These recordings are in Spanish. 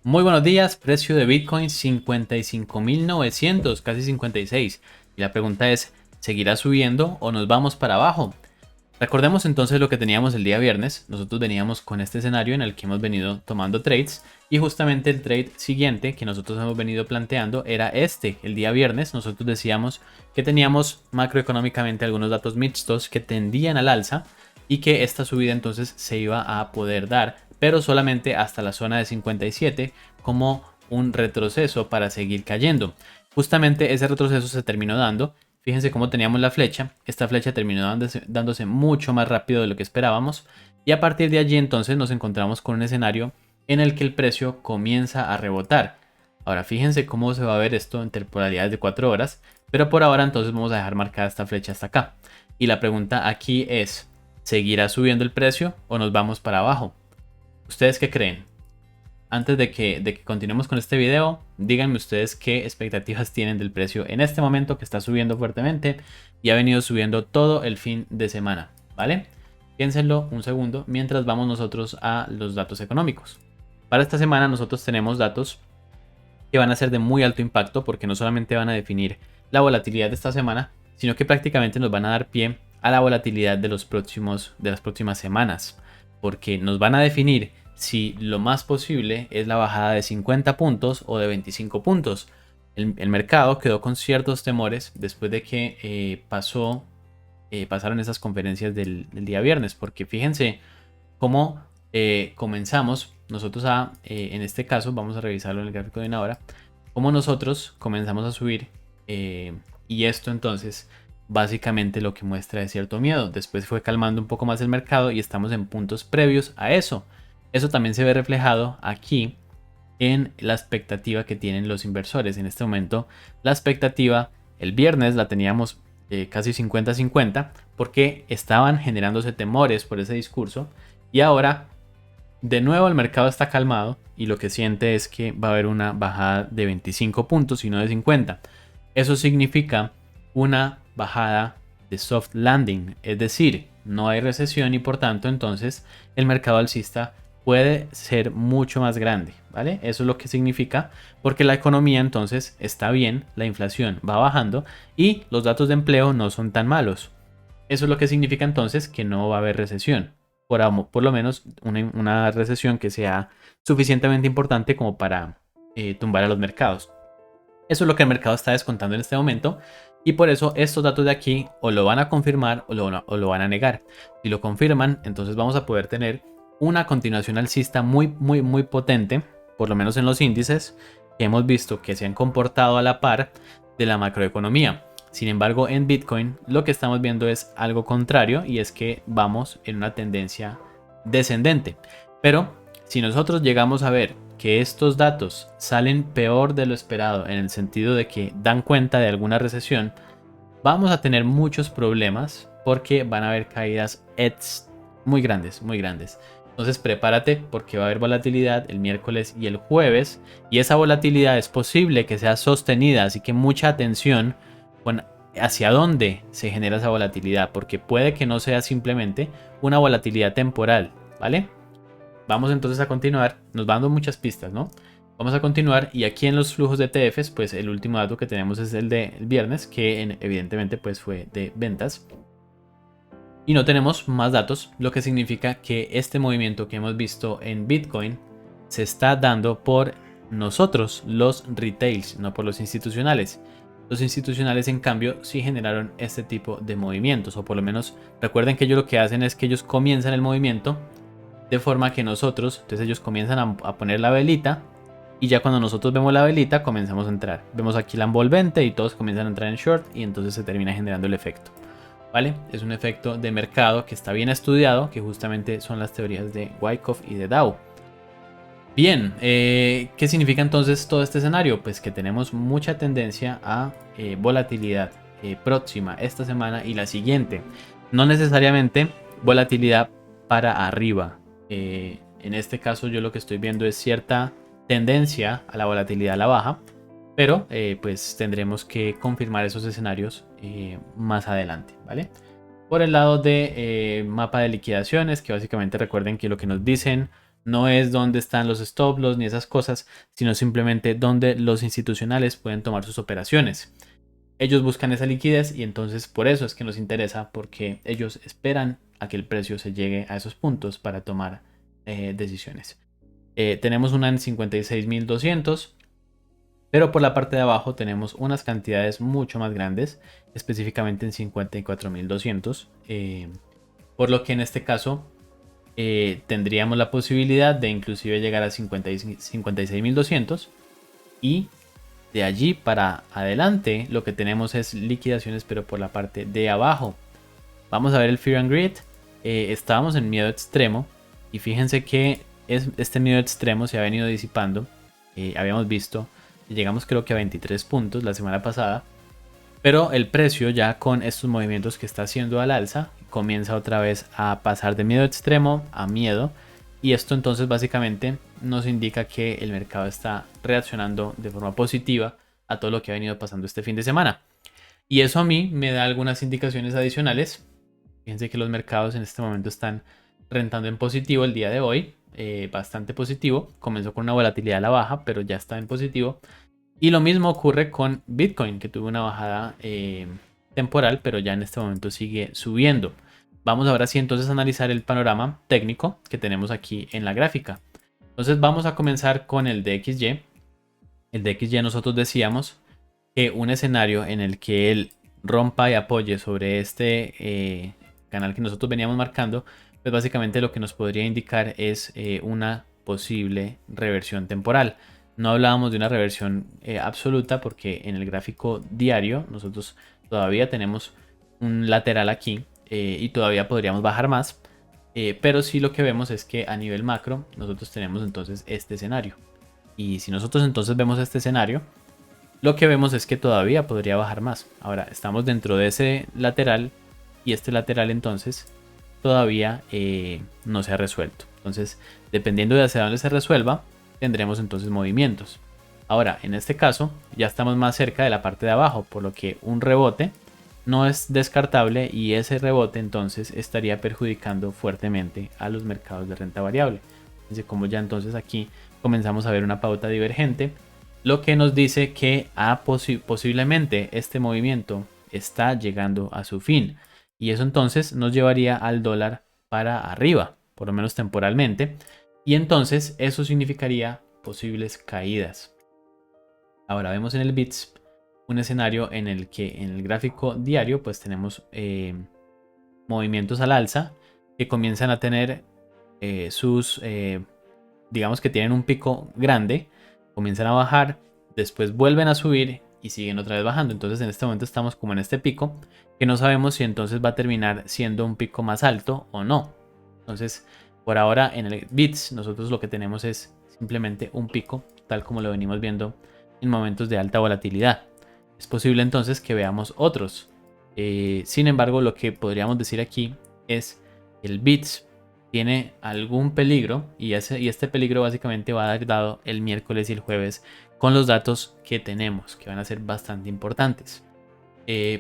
Muy buenos días, precio de Bitcoin 55.900, casi 56. Y la pregunta es, ¿seguirá subiendo o nos vamos para abajo? Recordemos entonces lo que teníamos el día viernes. Nosotros veníamos con este escenario en el que hemos venido tomando trades y justamente el trade siguiente que nosotros hemos venido planteando era este. El día viernes nosotros decíamos que teníamos macroeconómicamente algunos datos mixtos que tendían al alza y que esta subida entonces se iba a poder dar, pero solamente hasta la zona de 57 como un retroceso para seguir cayendo. Justamente ese retroceso se terminó dando. Fíjense cómo teníamos la flecha. Esta flecha terminó dándose mucho más rápido de lo que esperábamos. Y a partir de allí entonces nos encontramos con un escenario en el que el precio comienza a rebotar. Ahora fíjense cómo se va a ver esto en temporalidades de 4 horas. Pero por ahora entonces vamos a dejar marcada esta flecha hasta acá. Y la pregunta aquí es, ¿seguirá subiendo el precio o nos vamos para abajo? ¿Ustedes qué creen? Antes de que continuemos con este video, díganme ustedes qué expectativas tienen del precio en este momento que está subiendo fuertemente y ha venido subiendo todo el fin de semana, ¿vale? Piénsenlo un segundo mientras vamos nosotros a los datos económicos. Para esta semana nosotros tenemos datos que van a ser de muy alto impacto porque no solamente van a definir la volatilidad de esta semana, sino que prácticamente nos van a dar pie a la volatilidad de las próximas semanas, porque nos van a definir si lo más posible es la bajada de 50 puntos o de 25 puntos. El mercado quedó con ciertos temores después de que pasaron esas conferencias del día viernes, porque fíjense cómo comenzamos nosotros en este caso, vamos a revisarlo en el gráfico de una hora, cómo nosotros comenzamos a subir y esto entonces básicamente lo que muestra es cierto miedo. Después fue calmando un poco más el mercado y estamos en puntos previos a eso. Eso también se ve reflejado aquí en la expectativa que tienen los inversores. En este momento la expectativa el viernes la teníamos casi 50-50 porque estaban generándose temores por ese discurso y ahora de nuevo el mercado está calmado y lo que siente es que va a haber una bajada de 25 puntos y no de 50. Eso significa una bajada de soft landing, es decir, no hay recesión y por tanto entonces el mercado alcista puede ser mucho más grande, ¿vale? Eso es lo que significa porque la economía entonces está bien, la inflación va bajando y los datos de empleo no son tan malos. Eso es lo que significa entonces que no va a haber recesión, por lo menos una recesión que sea suficientemente importante como para tumbar a los mercados. Eso es lo que el mercado está descontando en este momento y por eso estos datos de aquí o lo van a confirmar o lo van a negar. Si lo confirman, entonces vamos a poder tener una continuación alcista muy potente, por lo menos en los índices que hemos visto que se han comportado a la par de la macroeconomía. Sin embargo, en Bitcoin lo que estamos viendo es algo contrario y es que vamos en una tendencia descendente. Pero si nosotros llegamos a ver que estos datos salen peor de lo esperado en el sentido de que dan cuenta de alguna recesión, vamos a tener muchos problemas porque van a haber caídas muy grandes, muy grandes. Entonces prepárate porque va a haber volatilidad el miércoles y el jueves y esa volatilidad es posible que sea sostenida, así que mucha atención con hacia dónde se genera esa volatilidad, porque puede que no sea simplemente una volatilidad temporal, ¿vale? Vamos entonces a continuar, nos va dando muchas pistas, ¿no? Vamos a continuar y aquí en los flujos de ETFs, pues el último dato que tenemos es el del viernes, que evidentemente pues fue de ventas. Y no tenemos más datos, lo que significa que este movimiento que hemos visto en Bitcoin se está dando por nosotros, los retails, no por los institucionales. Los institucionales, en cambio, sí generaron este tipo de movimientos, o por lo menos recuerden que ellos lo que hacen es que ellos comienzan el movimiento de forma que nosotros, entonces ellos comienzan a poner la velita y ya cuando nosotros vemos la velita comenzamos a entrar. Vemos aquí la envolvente y todos comienzan a entrar en short y entonces se termina generando el efecto. ¿Vale? Es un efecto de mercado que está bien estudiado, que justamente son las teorías de Wyckoff y de Dow. Bien, ¿qué significa entonces todo este escenario? Pues que tenemos mucha tendencia a volatilidad próxima esta semana y la siguiente. No necesariamente volatilidad para arriba. En este caso yo lo que estoy viendo es cierta tendencia a la volatilidad a la baja, pero pues tendremos que confirmar esos escenarios más adelante, ¿vale? Por el lado de mapa de liquidaciones, que básicamente recuerden que lo que nos dicen No es dónde están los stop loss ni esas cosas, sino simplemente dónde los institucionales pueden tomar sus operaciones. Ellos buscan esa liquidez y entonces por eso es que nos interesa, porque ellos esperan a que el precio se llegue a esos puntos para tomar decisiones. Tenemos una en 56.200, pero por la parte de abajo tenemos unas cantidades mucho más grandes, específicamente en 54.200, por lo que en este caso tendríamos la posibilidad de inclusive llegar a 56.200 y de allí para adelante lo que tenemos es liquidaciones, pero por la parte de abajo. Vamos a ver el Fear and Greed. Estábamos en miedo extremo y fíjense que este miedo extremo se ha venido disipando. Habíamos visto, llegamos creo que a 23 puntos la semana pasada, pero el precio ya con estos movimientos que está haciendo al alza comienza otra vez a pasar de miedo extremo a miedo, y esto entonces básicamente nos indica que el mercado está reaccionando de forma positiva a todo lo que ha venido pasando este fin de semana. Y eso a mí me da algunas indicaciones adicionales. Fíjense que los mercados en este momento están rentando en positivo el día de hoy, bastante positivo. Comenzó con una volatilidad a la baja, pero ya está en positivo. Y lo mismo ocurre con Bitcoin, que tuvo una bajada temporal, pero ya en este momento sigue subiendo. Vamos ahora sí entonces a analizar el panorama técnico que tenemos aquí en la gráfica. Entonces vamos a comenzar con el DXY. El DXY nosotros decíamos que un escenario en el que él rompa y apoye sobre este canal que nosotros veníamos marcando, pues básicamente lo que nos podría indicar es una posible reversión temporal. No hablábamos de una reversión absoluta, porque en el gráfico diario nosotros todavía tenemos un lateral aquí y todavía podríamos bajar más, pero sí lo que vemos es que a nivel macro nosotros tenemos entonces este escenario. Y si nosotros entonces vemos este escenario, lo que vemos es que todavía podría bajar más. Ahora estamos dentro de ese lateral y este lateral entonces todavía no se ha resuelto. Entonces, dependiendo de hacia dónde se resuelva, tendremos entonces movimientos. Ahora, en este caso, ya estamos más cerca de la parte de abajo, por lo que un rebote no es descartable, y ese rebote entonces estaría perjudicando fuertemente a los mercados de renta variable. Así como ya entonces aquí comenzamos a ver una pauta divergente, lo que nos dice que posiblemente este movimiento está llegando a su fin, y eso entonces nos llevaría al dólar para arriba, por lo menos temporalmente, y entonces eso significaría posibles caídas. Ahora vemos en el BITS un escenario en el que en el gráfico diario pues tenemos movimientos al alza que comienzan a tener digamos que tienen un pico grande, comienzan a bajar, después vuelven a subir y siguen otra vez bajando. Entonces en este momento estamos como en este pico, que no sabemos si entonces va a terminar siendo un pico más alto o no. Entonces por ahora en el BITS nosotros lo que tenemos es simplemente un pico, tal como lo venimos viendo en momentos de alta volatilidad. Es posible entonces que veamos otros. Sin embargo, lo que podríamos decir aquí es el BITS tiene algún peligro, y este peligro básicamente va a dar dado el miércoles y el jueves con los datos que tenemos, que van a ser bastante importantes.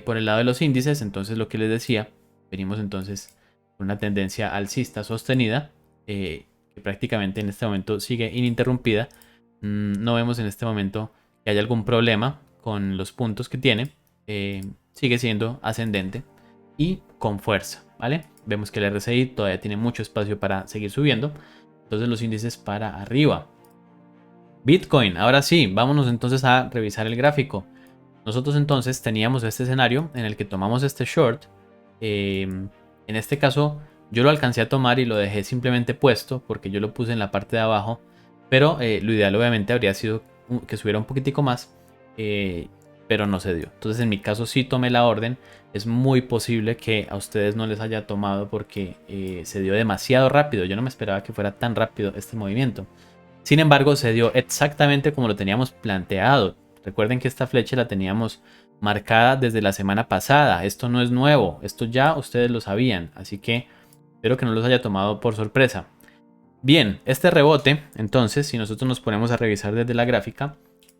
Por el lado de los índices, entonces lo que les decía, venimos entonces con una tendencia alcista sostenida, que prácticamente en este momento sigue ininterrumpida. No vemos en este momento que haya algún problema con los puntos que tiene. Sigue siendo ascendente y con fuerza, ¿vale? Vemos que el RSI todavía tiene mucho espacio para seguir subiendo, entonces los índices para arriba. Bitcoin, ahora sí, vámonos entonces a revisar el gráfico. Nosotros entonces teníamos este escenario en el que tomamos este short. En este caso yo lo alcancé a tomar y lo dejé simplemente puesto porque yo lo puse en la parte de abajo, pero lo ideal obviamente habría sido que subiera un poquitico más, pero no se dio. Entonces en mi caso sí tomé la orden. Es muy posible que a ustedes no les haya tomado porque se dio demasiado rápido. Yo no me esperaba que fuera tan rápido este movimiento. Sin embargo, se dio exactamente como lo teníamos planteado. Recuerden que esta flecha la teníamos marcada desde la semana pasada. Esto no es nuevo, esto ya ustedes lo sabían, así que espero que no los haya tomado por sorpresa. Bien, este rebote, entonces, si nosotros nos ponemos a revisar desde la gráfica,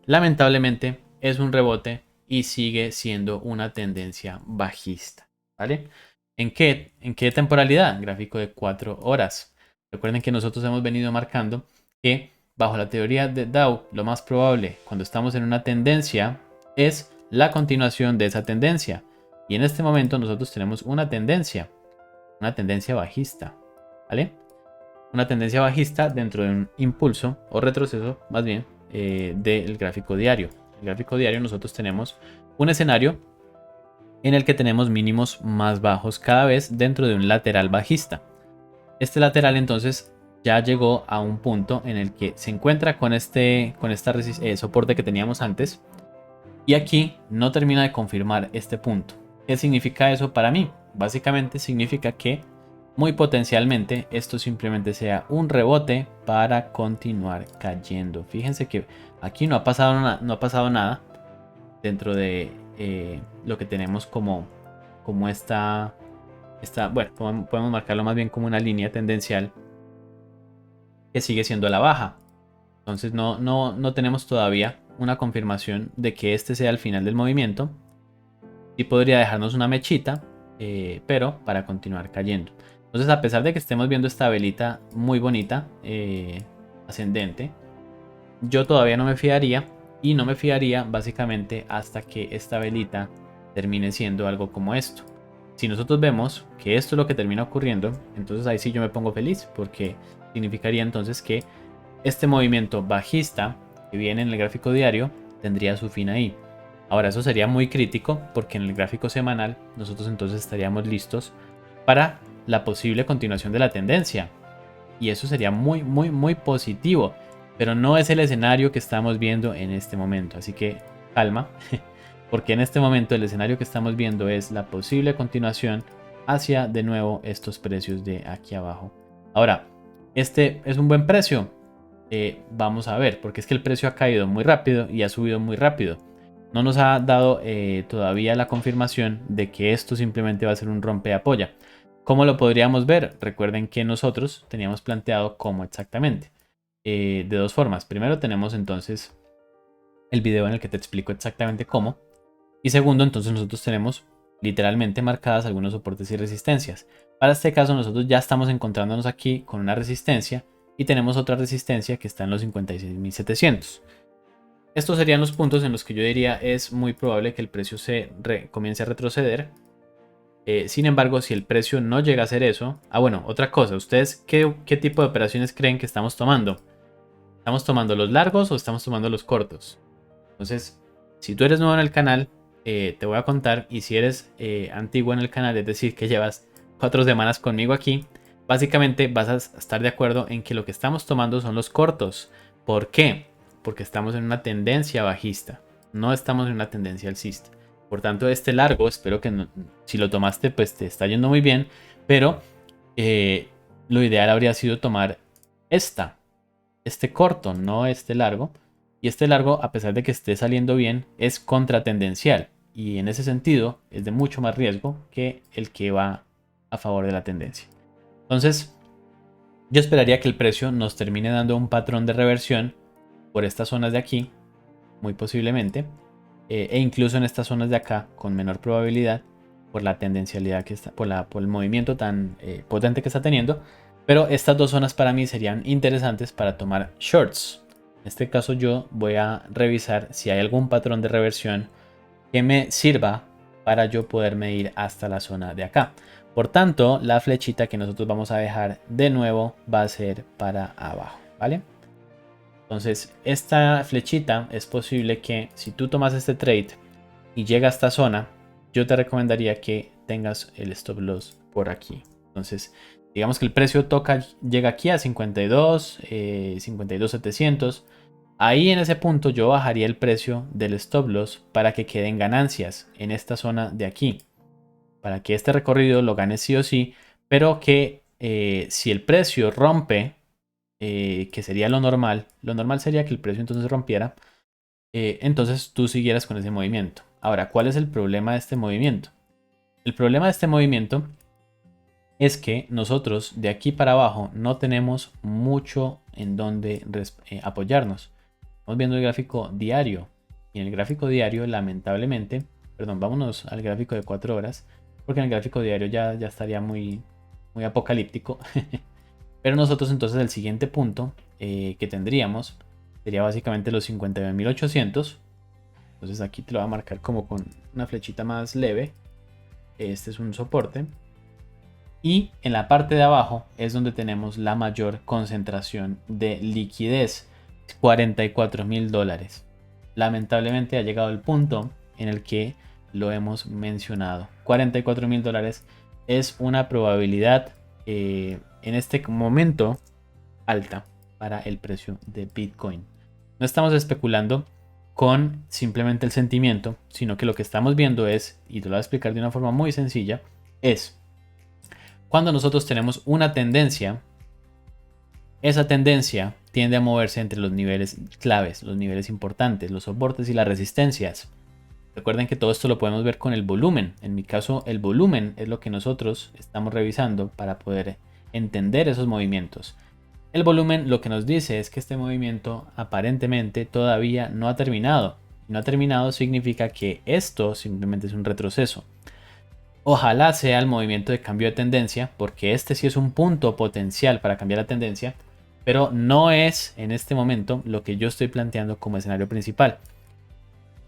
lamentablemente es un rebote y sigue siendo una tendencia bajista, ¿vale? ¿En qué temporalidad? Gráfico de 4 horas. Recuerden que nosotros hemos venido marcando que bajo la teoría de Dow, lo más probable cuando estamos en una tendencia es la continuación de esa tendencia. Y en este momento nosotros tenemos una tendencia bajista, ¿vale? Una tendencia bajista dentro de un impulso o retroceso, más bien, del gráfico diario. El gráfico diario nosotros tenemos un escenario en el que tenemos mínimos más bajos cada vez dentro de un lateral bajista. Este lateral entonces ya llegó a un punto en el que se encuentra con esta soporte que teníamos antes y aquí no termina de confirmar este punto. ¿Qué significa eso para mí? Básicamente significa que muy potencialmente esto simplemente sea un rebote para continuar cayendo. Fíjense que aquí no ha pasado nada dentro de lo que tenemos como bueno, podemos marcarlo más bien como una línea tendencial que sigue siendo a la baja. Entonces no tenemos todavía una confirmación de que este sea el final del movimiento. Sí podría dejarnos una mechita, pero para continuar cayendo. Entonces, a pesar de que estemos viendo esta velita muy bonita, ascendente, yo todavía no me fiaría, y no me fiaría básicamente hasta que esta velita termine siendo algo como esto. Si nosotros vemos que esto es lo que termina ocurriendo, entonces ahí sí yo me pongo feliz, porque significaría entonces que este movimiento bajista que viene en el gráfico diario tendría su fin ahí. Ahora, eso sería muy crítico porque en el gráfico semanal nosotros entonces estaríamos listos para la posible continuación de la tendencia. Y eso sería muy positivo. Pero no es el escenario que estamos viendo en este momento. Así que calma. Porque en este momento el escenario que estamos viendo es la posible continuación hacia de nuevo estos precios de aquí abajo. Ahora, este es un buen precio. Vamos a ver, porque es que el precio ha caído muy rápido y ha subido muy rápido. No nos ha dado todavía la confirmación de que esto simplemente va a ser un rompe-apoya. ¿Cómo lo podríamos ver? Recuerden que nosotros teníamos planteado cómo exactamente. De dos formas. Primero tenemos entonces el video en el que te explico exactamente cómo. Y segundo, entonces nosotros tenemos literalmente marcadas algunos soportes y resistencias. Para este caso nosotros ya estamos encontrándonos aquí con una resistencia y tenemos otra resistencia que está en los 56.700. Estos serían los puntos en los que yo diría es muy probable que el precio comience a retroceder. Sin embargo, si el precio no llega a hacer eso... bueno, otra cosa. ¿Ustedes qué tipo de operaciones creen que estamos tomando? ¿Estamos tomando los largos o estamos tomando los cortos? Entonces, si tú eres nuevo en el canal, te voy a contar. Y si eres antiguo en el canal, es decir, que llevas 4 semanas conmigo aquí, básicamente vas a estar de acuerdo en que lo que estamos tomando son los cortos. ¿Por qué? Porque estamos en una tendencia bajista, no estamos en una tendencia alcista. Por tanto, este largo, espero que si lo tomaste, pues te está yendo muy bien, pero lo ideal habría sido tomar este corto, no este largo. Y este largo, a pesar de que esté saliendo bien, es contratendencial. Y en ese sentido, es de mucho más riesgo que el que va a favor de la tendencia. Entonces, yo esperaría que el precio nos termine dando un patrón de reversión por estas zonas de aquí, muy posiblemente, e incluso en estas zonas de acá con menor probabilidad por la tendencialidad que está, por el movimiento tan potente que está teniendo. Pero estas dos zonas para mí serían interesantes para tomar shorts. En este caso yo voy a revisar si hay algún patrón de reversión que me sirva para yo poderme ir hasta la zona de acá. Por tanto, la flechita que nosotros vamos a dejar de nuevo va a ser para abajo, ¿vale? Entonces, esta flechita es posible que si tú tomas este trade y llega a esta zona, yo te recomendaría que tengas el stop loss por aquí. Entonces, digamos que el precio llega aquí a 52, 52.700. Ahí en ese punto yo bajaría el precio del stop loss para que queden ganancias en esta zona de aquí. Para que este recorrido lo gane sí o sí, pero que si el precio rompe, que sería lo normal sería que el precio entonces rompiera, entonces tú siguieras con ese movimiento. Ahora, ¿cuál es el problema de este movimiento? El problema de este movimiento es que nosotros de aquí para abajo no tenemos mucho en donde apoyarnos. Estamos viendo el gráfico diario y en el gráfico diario lamentablemente, perdón, vámonos al gráfico de 4 horas porque en el gráfico diario ya estaría muy apocalíptico. Pero nosotros entonces el siguiente punto que tendríamos sería básicamente los 51.800. Entonces aquí te lo voy a marcar como con una flechita más leve. Este es un soporte. Y en la parte de abajo es donde tenemos la mayor concentración de liquidez, $44.000. Lamentablemente ha llegado el punto en el que lo hemos mencionado. $44.000 es una probabilidad en este momento alta para el precio de Bitcoin. No estamos especulando con simplemente el sentimiento, sino que lo que estamos viendo es, y te lo voy a explicar de una forma muy sencilla, es cuando nosotros tenemos una tendencia, esa tendencia tiende a moverse entre los niveles claves, los niveles importantes, los soportes y las resistencias. Recuerden que todo esto lo podemos ver con el volumen. En mi caso, el volumen es lo que nosotros estamos revisando para poder entender esos movimientos. El volumen lo que nos dice es que este movimiento aparentemente todavía no ha terminado. No ha terminado significa que esto simplemente es un retroceso. Ojalá sea el movimiento de cambio de tendencia, porque este sí es un punto potencial para cambiar la tendencia, pero no es en este momento lo que yo estoy planteando como escenario principal.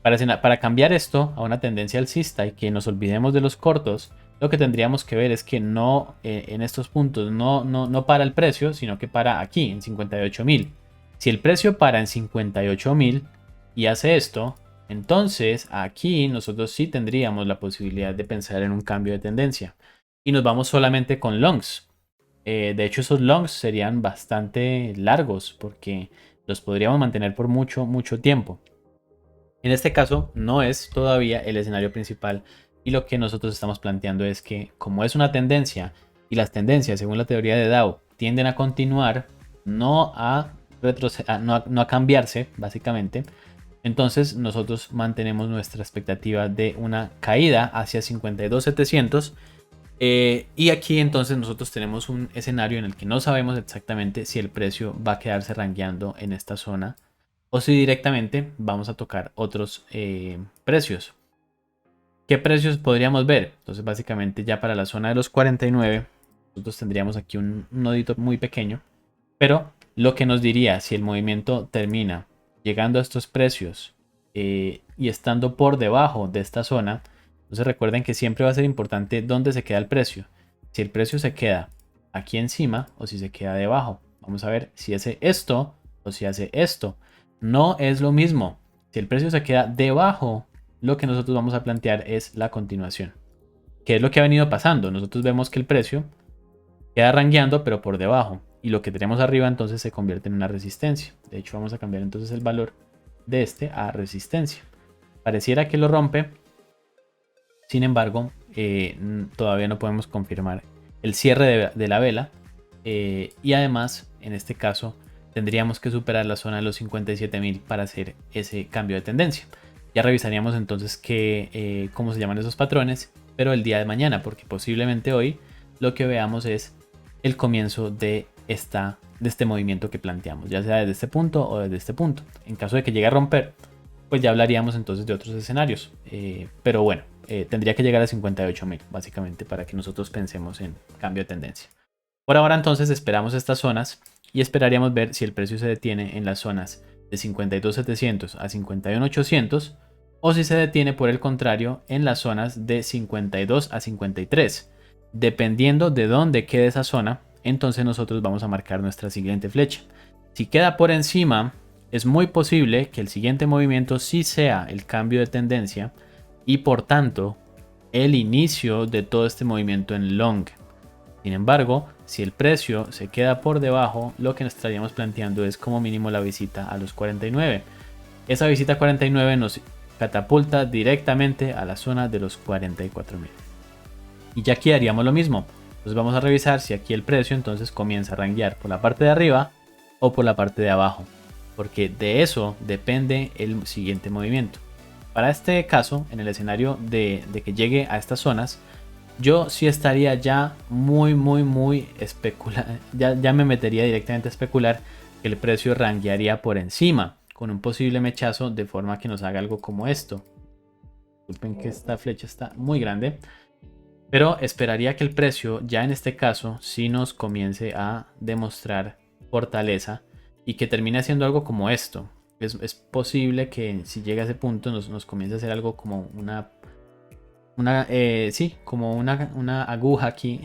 Para cambiar esto a una tendencia alcista y que nos olvidemos de los cortos, lo que tendríamos que ver es que no en estos puntos no para el precio, sino que para aquí en 58.000. Si el precio para en 58.000 y hace esto, entonces aquí nosotros sí tendríamos la posibilidad de pensar en un cambio de tendencia. Y nos vamos solamente con longs. De hecho, esos longs serían bastante largos porque los podríamos mantener por mucho tiempo. En este caso no es todavía el escenario principal y lo que nosotros estamos planteando es que como es una tendencia y las tendencias según la teoría de Dow tienden a continuar, no a cambiarse básicamente, entonces nosotros mantenemos nuestra expectativa de una caída hacia 52.700 y aquí entonces nosotros tenemos un escenario en el que no sabemos exactamente si el precio va a quedarse rangueando en esta zona o si directamente vamos a tocar otros precios. ¿Qué precios podríamos ver? Entonces básicamente ya para la zona de los 49 nosotros tendríamos aquí un nodito muy pequeño, pero lo que nos diría si el movimiento termina llegando a estos precios y estando por debajo de esta zona, entonces recuerden que siempre va a ser importante dónde se queda el precio. Si el precio se queda aquí encima o si se queda debajo. Vamos a ver si hace esto o si hace esto. No es lo mismo. Si el precio se queda debajo, lo que nosotros vamos a plantear es la continuación. ¿Qué es lo que ha venido pasando? Nosotros vemos que el precio queda rangueando pero por debajo. Y lo que tenemos arriba entonces se convierte en una resistencia. De hecho vamos a cambiar entonces el valor de este a resistencia. Pareciera que lo rompe. Sin embargo, todavía no podemos confirmar el cierre de la vela. Y además, en este caso, tendríamos que superar la zona de los 57.000 para hacer ese cambio de tendencia. Ya revisaríamos entonces cómo se llaman esos patrones, pero el día de mañana, porque posiblemente hoy lo que veamos es el comienzo de este movimiento que planteamos, ya sea desde este punto o desde este punto. En caso de que llegue a romper, pues ya hablaríamos entonces de otros escenarios. Pero bueno, tendría que llegar a 58.000 básicamente para que nosotros pensemos en cambio de tendencia. Por ahora entonces esperamos estas zonas y esperaríamos ver si el precio se detiene en las zonas de 52.700 a 51.800 o si se detiene por el contrario en las zonas de 52 a 53. Dependiendo de dónde quede esa zona, entonces nosotros vamos a marcar nuestra siguiente flecha. Si queda por encima, es muy posible que el siguiente movimiento sí sea el cambio de tendencia y por tanto el inicio de todo este movimiento en long. Sin embargo, si el precio se queda por debajo, lo que nos estaríamos planteando es como mínimo la visita a los 49. Esa visita a 49 nos catapulta directamente a la zona de los 44.000. Y ya aquí haríamos lo mismo. Entonces vamos a revisar si aquí el precio entonces comienza a ranguear por la parte de arriba o por la parte de abajo, porque de eso depende el siguiente movimiento. Para este caso, en el escenario de que llegue a estas zonas, yo sí estaría ya muy especular, ya me metería directamente a especular que el precio ranguearía por encima con un posible mechazo de forma que nos haga algo como esto. Disculpen que esta flecha está muy grande. Pero esperaría que el precio ya en este caso sí nos comience a demostrar fortaleza y que termine haciendo algo como esto. Es posible que si llega a ese punto nos comience a hacer algo como sí, como una aguja aquí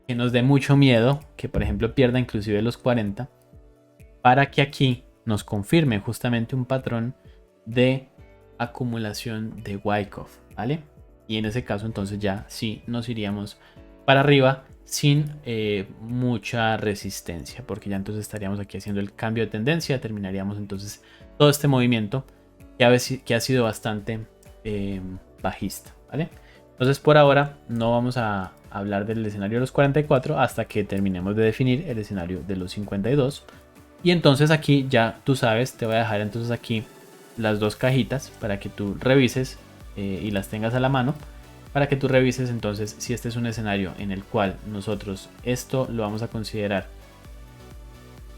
que nos dé mucho miedo, que por ejemplo pierda inclusive los 40, para que aquí nos confirme justamente un patrón de acumulación de Wyckoff, ¿vale? Y en ese caso entonces ya sí nos iríamos para arriba sin mucha resistencia, porque ya entonces estaríamos aquí haciendo el cambio de tendencia, terminaríamos entonces todo este movimiento que ha sido bastante bajista, ¿vale? Entonces por ahora no vamos a hablar del escenario de los 44 hasta que terminemos de definir el escenario de los 52. Y entonces aquí ya tú sabes, te voy a dejar entonces aquí las dos cajitas para que tú revises y las tengas a la mano, para que tú revises entonces si este es un escenario en el cual nosotros esto lo vamos a considerar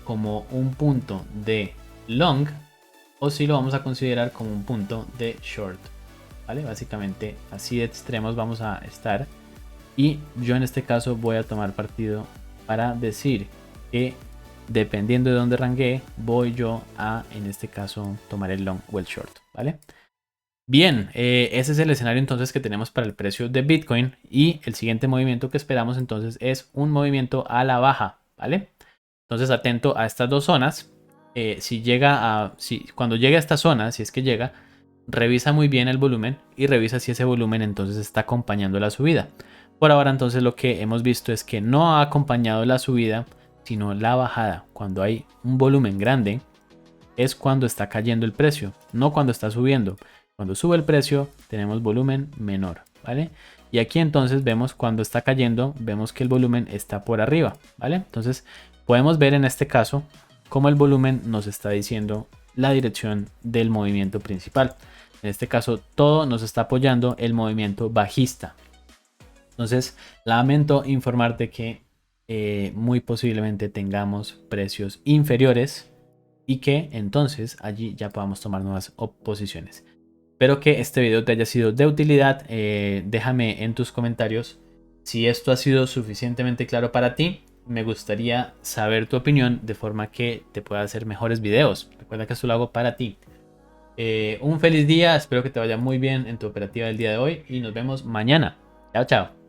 como un punto de long o si lo vamos a considerar como un punto de short, ¿vale? Básicamente así de extremos vamos a estar, y yo en este caso voy a tomar partido para decir que dependiendo de dónde ranguee, voy yo a, en este caso, tomar el long o el short, ¿vale? Bien, ese es el escenario entonces que tenemos para el precio de Bitcoin, y el siguiente movimiento que esperamos entonces es un movimiento a la baja, ¿vale? Entonces atento a estas dos zonas. Cuando llegue a esta zona, si es que llega, revisa muy bien el volumen y revisa si ese volumen entonces está acompañando la subida. Por ahora entonces lo que hemos visto es que no ha acompañado la subida, sino la bajada. Cuando hay un volumen grande es cuando está cayendo el precio, no cuando está subiendo. Cuando sube el precio tenemos volumen menor, ¿vale? Y aquí entonces vemos cuando está cayendo, vemos que el volumen está por arriba, ¿vale? Entonces podemos ver en este caso cómo el volumen nos está diciendo la dirección del movimiento principal. En este caso todo nos está apoyando el movimiento bajista. Entonces lamento informarte que muy posiblemente tengamos precios inferiores y que entonces allí ya podamos tomar nuevas posiciones. Espero que este video te haya sido de utilidad. Déjame en tus comentarios si esto ha sido suficientemente claro para ti. Me gustaría saber tu opinión de forma que te pueda hacer mejores videos. Recuerda que esto lo hago para ti. Un feliz día, espero que te vaya muy bien en tu operativa del día de hoy y nos vemos mañana. Chao, chao.